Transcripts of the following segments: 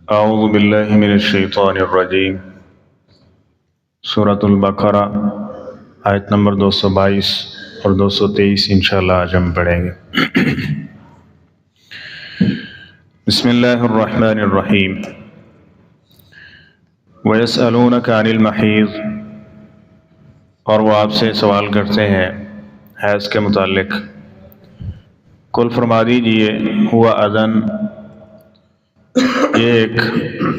اعوذ باللہ من الشیطان الرجیم۔ سورۃ البقرہ آیت نمبر 222 اور 223 انشاءاللہ آج ہم پڑھیں گے۔ بسم اللہ الرحمن الرحیم۔ وَيَسْأَلُونَكَ عَنِ الْمَحِيضِ، اور وہ آپ سے سوال کرتے ہیں حیض کے متعلق۔ قل فرما دیجئے ہوا اذن، یہ ایک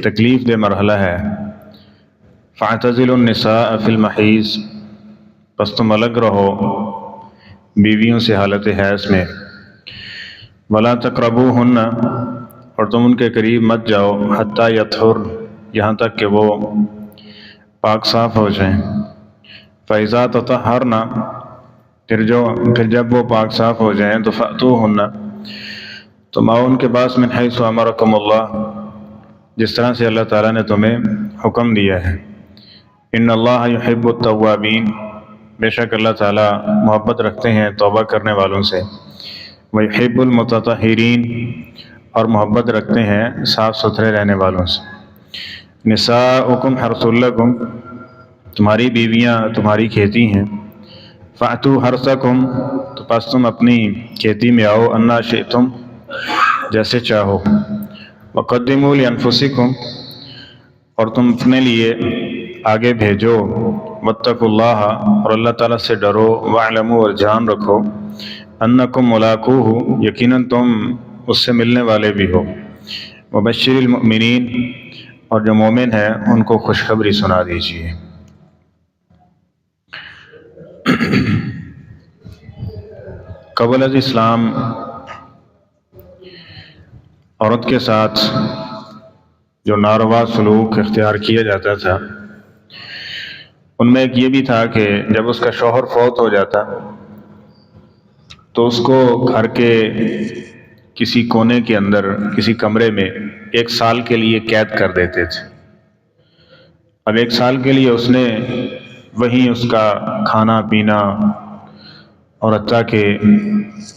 تکلیف دہ مرحلہ ہے۔ فَاعْتَزِلُوا النِّسَاءَ فِي الْمَحِيضِ، پس تم الگ رہو بیویوں سے حالت حیض میں۔ وَلَا تَقْرَبُوهُنَّ، اور تم ان کے قریب مت جاؤ، حَتَّى يَطْهُرْنَ، یہاں تک کہ وہ پاک صاف ہو جائیں۔ فَإِذَا تَطَهَّرْنَ، پھر جب وہ پاک صاف ہو جائیں تو فَأْتُوهُنَّ، تم آؤ ان کے پاس، من حیث امرکم اللہ، جس طرح سے اللہ تعالیٰ نے تمہیں حکم دیا ہے۔ ان اللہ یحب التوابین، بے شک اللہ تعالیٰ محبت رکھتے ہیں توبہ کرنے والوں سے۔ ویحب المتطہرین، اور محبت رکھتے ہیں صاف ستھرے رہنے والوں سے۔ نساؤکم حرث لکم، تمہاری بیویاں تمہاری کھیتی ہیں۔ فأتوا حرثکم، تو پس تم اپنی کھیتی میں آؤ، انا شئتم، جیسے چاہو۔ وقدموا لانفسکم، اور تم اپنے لیے آگے بھیجو۔ واتقوا اللہ، اور اللہ تعالیٰ سے ڈرو۔ واعلموا، اور جان رکھو، انکم ملاقوہ، یقیناً تم اس سے ملنے والے بھی ہو۔ وبشر المؤمنین، اور جو مومن ہیں ان کو خوشخبری سنا دیجیے۔ قبل از اسلام عورت کے ساتھ جو ناروا سلوک اختیار کیا جاتا تھا، ان میں ایک یہ بھی تھا کہ جب اس کا شوہر فوت ہو جاتا تو اس کو گھر کے کسی کونے کے اندر کسی کمرے میں 1 سال کے لیے قید کر دیتے تھے۔ اب 1 سال کے لیے اس نے وہیں اس کا کھانا پینا اور حتیٰ کہ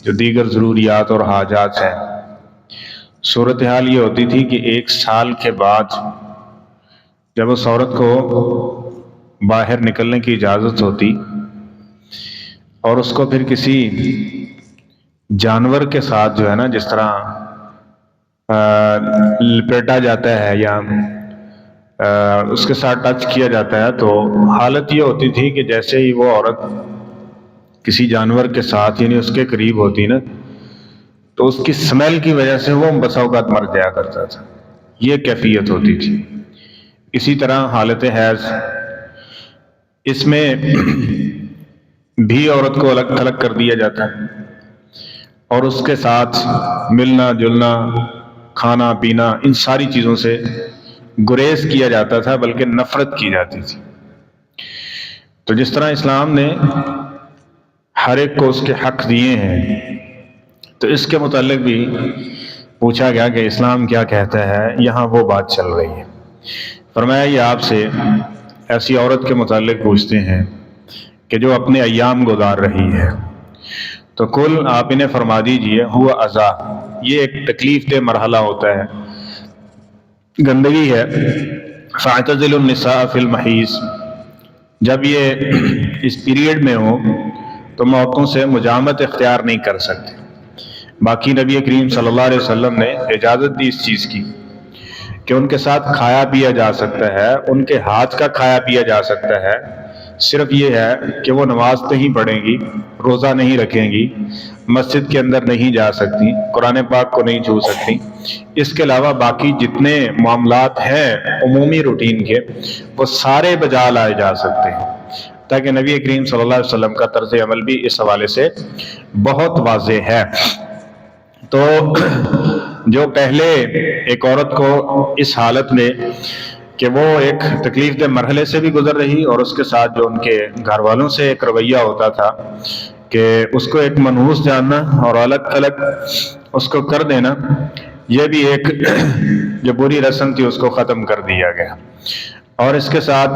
جو دیگر ضروریات اور حاجات ہیں، صورتحال یہ ہوتی تھی کہ 1 سال کے بعد جب اس عورت کو باہر نکلنے کی اجازت ہوتی اور اس کو پھر کسی جانور کے ساتھ جو ہے نا، جس طرح لپیٹا جاتا ہے یا اس کے ساتھ ٹچ کیا جاتا ہے، تو حالت یہ ہوتی تھی کہ جیسے ہی وہ عورت کسی جانور کے ساتھ یعنی اس کے قریب ہوتی نا، تو اس کی سمیل کی وجہ سے وہ بسا اوقات مر جایا کرتا تھا۔ یہ کیفیت ہوتی تھی۔ اسی طرح حالت حیض، اس میں بھی عورت کو الگ تھلگ کر دیا جاتا ہے اور اس کے ساتھ ملنا جلنا، کھانا پینا، ان ساری چیزوں سے گریز کیا جاتا تھا، بلکہ نفرت کی جاتی تھی۔ تو جس طرح اسلام نے ہر ایک کو اس کے حق دیے ہیں، تو اس کے متعلق بھی پوچھا گیا کہ اسلام کیا کہتا ہے۔ یہاں وہ بات چل رہی ہے۔ فرمایا یہ آپ سے ایسی عورت کے متعلق پوچھتے ہیں کہ جو اپنے ایام گزار رہی ہے، تو کل آپ انہیں فرما دیجئے ہوا اذا، یہ ایک تکلیف دہ مرحلہ ہوتا ہے، گندگی ہے۔ فاعتزلوا النساء فی المحیض، جب یہ اس پیریڈ میں ہو تو عورتوں سے مجامت اختیار نہیں کر سکتے۔ باقی نبی کریم صلی اللہ علیہ وسلم نے اجازت دی اس چیز کی کہ ان کے ساتھ کھایا پیا جا سکتا ہے، ان کے ہاتھ کا کھایا پیا جا سکتا ہے، صرف یہ ہے کہ وہ نماز نہیں پڑھیں گی، روزہ نہیں رکھیں گی، مسجد کے اندر نہیں جا سکتی، قرآن پاک کو نہیں چھو سکتی۔ اس کے علاوہ باقی جتنے معاملات ہیں عمومی روٹین کے، وہ سارے بجا لائے جا سکتے ہیں، تاکہ نبی کریم صلی اللہ علیہ وسلم کا طرز عمل بھی اس حوالے سے بہت واضح ہے۔ تو جو پہلے ایک عورت کو اس حالت میں کہ وہ ایک تکلیف دہ مرحلے سے بھی گزر رہی، اور اس کے ساتھ جو ان کے گھر والوں سے ایک رویہ ہوتا تھا کہ اس کو ایک منحوس جاننا اور الگ تھلگ اس کو کر دینا، یہ بھی ایک جو بری رسم تھی اس کو ختم کر دیا گیا۔ اور اس کے ساتھ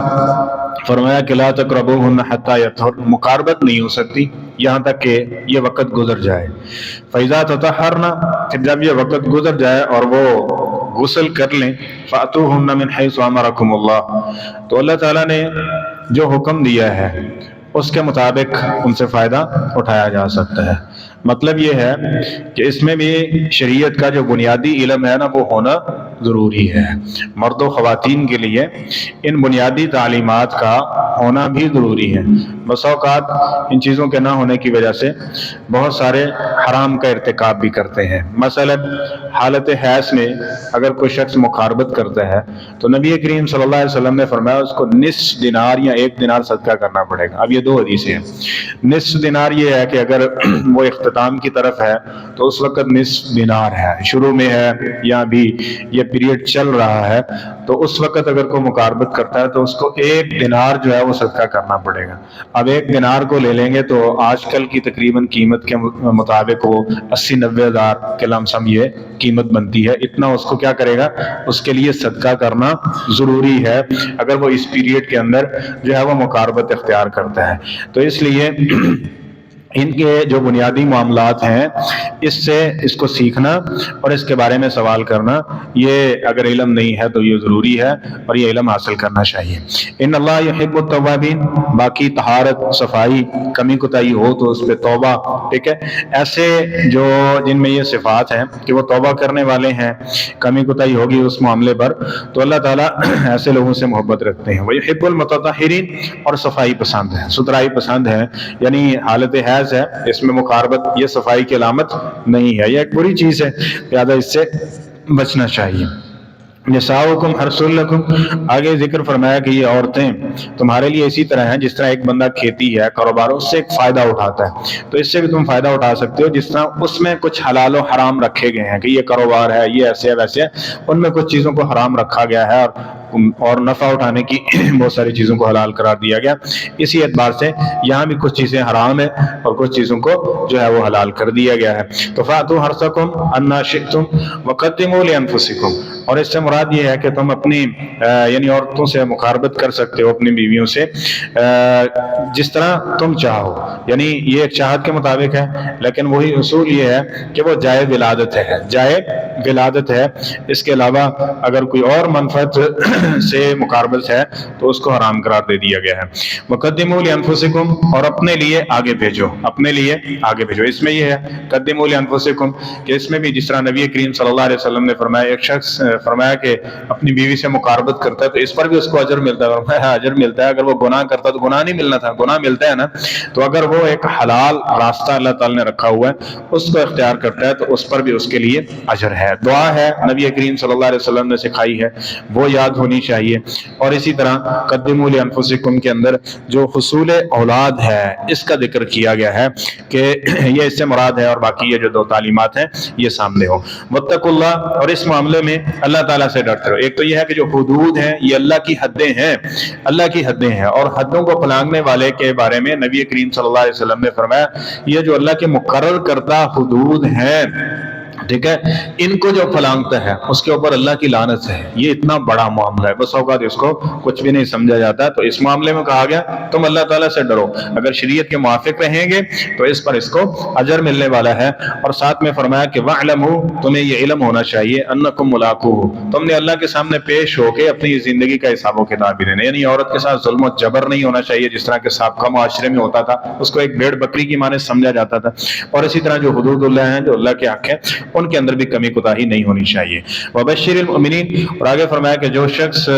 فرمایا کہ لا تقربوهن حتى يطهرن، مقاربت نہیں ہو سکتی یہاں تک کہ یہ وقت گزر جائے۔ فإذا تطهرن، پھر جب یہ وقت گزر جائے اور وہ غسل کر لیں فَأْتُوهُنَّ مِنْ حَيْثُ أَمَرَكُمُ اللَّهُ، تو اللہ تعالیٰ نے جو حکم دیا ہے اس کے مطابق ان سے فائدہ اٹھایا جا سکتا ہے۔ مطلب یہ ہے کہ اس میں بھی شریعت کا جو بنیادی علم ہے نا وہ ہونا ضروری ہے۔ مرد و خواتین کے لیے ان بنیادی تعلیمات کا ہونا بھی ضروری ہے۔ بس اوقات ان چیزوں کے نہ ہونے کی وجہ سے بہت سارے حرام کا ارتکاب بھی کرتے ہیں۔ مثلا حالت حیض میں اگر کوئی شخص مقاربت کرتا ہے تو نبی کریم صلی اللہ علیہ وسلم نے فرمایا اس کو نصف دینار یا 1 دینار صدقہ کرنا پڑے گا۔ اب یہ 2 حدیثیں ہیں۔ نصف دینار یہ ہے کہ اگر وہ اختتام کی طرف ہے تو اس وقت نصف دینار ہے، شروع میں ہے یا بھی یہ پیریڈ چل رہا ہے تو اس وقت اگر کوئی مقاربت کرتا ہے تو اس کو 1 دینار جو ہے وہ صدقہ کرنا پڑے گا۔ اب 1 دینار کو لے لیں گے تو آج کل کی تقریباً قیمت کے مطابق وہ 80-90 ہزار کے لم سم یہ قیمت بنتی ہے۔ اتنا اس کو کیا کرے گا، اس کے لیے صدقہ کرنا ضروری ہے اگر وہ اس پیریڈ کے اندر جو ہے وہ مقاربت اختیار کرتا ہے۔ تو اس لیے ان کے جو بنیادی معاملات ہیں اس سے اس کو سیکھنا اور اس کے بارے میں سوال کرنا، یہ اگر علم نہیں ہے تو یہ ضروری ہے اور یہ علم حاصل کرنا چاہیے۔ ان اللہ یحب التوابین، باقی طہارت، صفائی، کمی کوتاہی ہو تو اس پہ توبہ، ٹھیک ہے، ایسے جو جن میں یہ صفات ہیں کہ وہ توبہ کرنے والے ہیں، کمی کوتاہی ہوگی اس معاملے پر تو اللہ تعالیٰ ایسے لوگوں سے محبت رکھتے ہیں۔ ویحب المتطہرین، اور صفائی پسند ہے، ستھرائی پسند ہے، یعنی حالت حیض ہے اس میں مقاربت یہ صفائی کی علامت نہیں ہے، یہ ایک بری چیز ہے، لہذا اس سے بچنا چاہیے۔ نساؤکم حرث لکم، آگے ذکر فرمایا کہ یہ عورتیں تمہارے لیے اسی طرح ہیں جس طرح ایک بندہ کھیتی ہے، کاروبار، اس سے ایک فائدہ اٹھاتا ہے تو اس سے بھی تم فائدہ اٹھا سکتے ہو، جس طرح اس میں کچھ حلال و حرام رکھے گئے ہیں کہ یہ کاروبار ہے، یہ ایسے ہے ویسے ہے، ان میں کچھ چیزوں کو حرام رکھا گیا ہے اور نفع اٹھانے کی بہت ساری چیزوں کو حلال قرار دیا گیا۔ اسی اعتبار سے یہاں بھی کچھ چیزیں حرام ہیں اور کچھ چیزوں کو جو ہے وہ حلال کر دیا گیا ہے۔ تو فَأْتُوا حَرْثَكُمْ أَنَّىٰ شِئْتُمْ وَقَدِّمُوا لِأَنفُسِكُمْ، اور اس سے مراد یہ ہے کہ تم اپنی یعنی عورتوں سے مقاربت کر سکتے ہو، اپنی بیویوں سے جس طرح تم چاہو، یعنی یہ ایک چاہت کے مطابق ہے، لیکن وہی اصول یہ ہے کہ وہ جائے ولادت ہے، جائے ولادت ہے۔ اس کے علاوہ اگر کوئی اور منفعت سے مقاربت ہے تو اس کو حرام قرار دے دیا گیا ہے۔ وَقَدِّمُوا لِأَنفُسِكُمْ، اور اپنے لیے آگے بھیجو، اپنے لیے آگے بھیجو۔ اس میں یہ ہے قَدِّمُوا لِأَنفُسِكُمْ کہ اس میں بھی جس طرح نبی کریم صلی اللہ علیہ وسلم نے فرمایا، ایک شخص فرمایا کہ اپنی بیوی سے مقاربت کرتا ہے تو اس پر بھی اس کو اجر ملتا ہے، فرمایا اجر ملتا ہے، اگر وہ گناہ کرتا تو گناہ نہیں ملنا تھا، گناہ ملتا ہے نا۔ تو اگر وہ ایک حلال راستہ اللہ تعالی نے رکھا ہوا ہے اس کو اختیار کرتا ہے تو اس پر بھی اس کے لیے اجر ہے۔ دعا ہے نبی کریم صلی اللہ علیہ وسلم نے سکھائی ہے، وہ یاد ہونی چاہیے۔ اور اسی طرح قدموا لانفسکم کے اندر جو حصول اولاد ہے اس کا ذکر کیا گیا ہے کہ یہ اس سے مراد ہے، اور باقی یہ جو 2 تعلیمات ہیں یہ سامنے ہو۔ واتقوا اللہ، اور اس معاملے میں اللہ تعالیٰ سے ڈرتے رہو۔ ایک تو یہ ہے کہ جو حدود ہیں یہ اللہ کی حدیں ہیں، اللہ کی حدیں ہیں، اور حدوں کو پھلانگنے والے کے بارے میں نبی کریم صلی اللہ علیہ وسلم نے فرمایا یہ جو اللہ کے مقرر کردہ حدود ہیں، ٹھیک ہے، ان کو جو پھلانگتا ہے اس کے اوپر اللہ کی لعنت ہے۔ یہ اتنا بڑا معاملہ ہے، بس اوقات اس کو کچھ بھی نہیں سمجھا جاتا، تو اس معاملے میں کہا گیا تم اللہ تعالیٰ سے ڈرو، اگر شریعت کے موافق رہیں گے تو اس پر اس کو اجر ملنے والا ہے۔ اور ساتھ میں فرمایا کہ وَاعْلَمُوا، تمہیں یہ علم ہونا چاہیے، أَنَّكُمْ مُلَاقُوهُ، تم نے اللہ کے سامنے پیش ہو کے اپنی زندگی کا حساب و کتاب بھی دینا، یعنی عورت کے ساتھ ظلم و جبر نہیں ہونا چاہیے جس طرح کے سابقہ معاشرے میں ہوتا تھا، اس کو ایک بھیڑ بکری کی مانند سمجھا جاتا تھا۔ اور اسی طرح جو حدود اللہ ہیں، جو اللہ کے حق ہیں، ان کے اندر بھی کمی کوتاہی نہیں ہونی چاہیے۔ وبشر المؤمنین، اور آگے فرمایا کہ جو شخص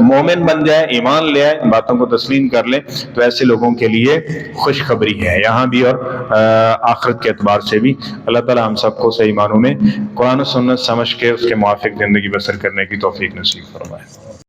مومن بن جائے، ایمان لے آئے، ان باتوں کو تسلیم کر لے تو ایسے لوگوں کے لیے خوشخبری ہے یہاں بھی اور آخرت کے اعتبار سے بھی۔ اللہ تعالی ہم سب کو صحیح معنوں میں قرآن و سنت سمجھ کے اس کے موافق زندگی بسر کرنے کی توفیق نصیب فرمائے۔